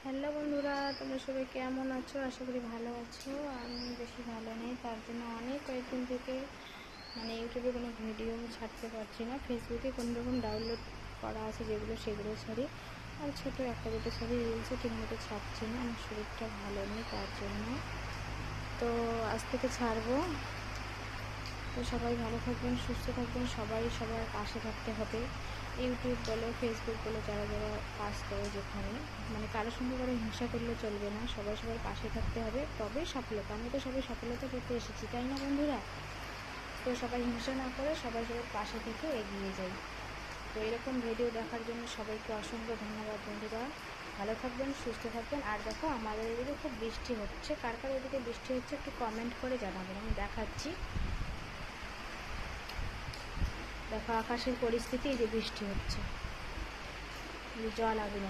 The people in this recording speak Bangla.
হ্যালো বন্ধুরা, তোমরা সবাই কেমন আছো? আশা করি ভালো আছো। আমি বেশি ভালো নেই, তার জন্য কয়েকদিন থেকে ইউটিউবে কোনো ভিডিও ছাড়তে পারছি না। ফেসবুকে কোনো রকম ডাউনলোড করা আছে যেগুলো, সেগুলো ছাড়ি। আর ছোটো একটা দুটো ছাড়ি, রিলসও ঠিকমতো ছাড়ছি না, আমার শরীরটা ভালো নেই তার জন্য। তো আজ থেকে ছাড়বো। তো সবাই ভালো থাকবেন, সুস্থ থাকবেন, সবাই সবার পাশে থাকতে হবে। ইউটিউব বলো, ফেসবুক বলো, যারা যারা কাজ করে, যেখানে কারোর সঙ্গে কারো হিংসা করলে চলবে না। সবাই সবার পাশে থাকতে হবে, তবেই সফলতা। আমরা তো সবাই সফলতা পেতে এসেছি, তাই না বন্ধুরা? তো সবাই হিংসা না করে সবাই সবার পাশে থেকে এগিয়ে যাই। তো এরকম ভিডিও দেখার জন্য সবাইকে অসংখ্য ধন্যবাদ বন্ধুরা। ভালো থাকবেন, সুস্থ থাকবেন। আর দেখো, আমাদের এদিকে খুব বৃষ্টি হচ্ছে। কার কার এদিকে বৃষ্টি হচ্ছে একটু কমেন্ট করে জানাবেন, আমি দেখাচ্ছি। দেখো আকাশের পরিস্থিতি, এই যে বৃষ্টি হচ্ছে, জল আগুন।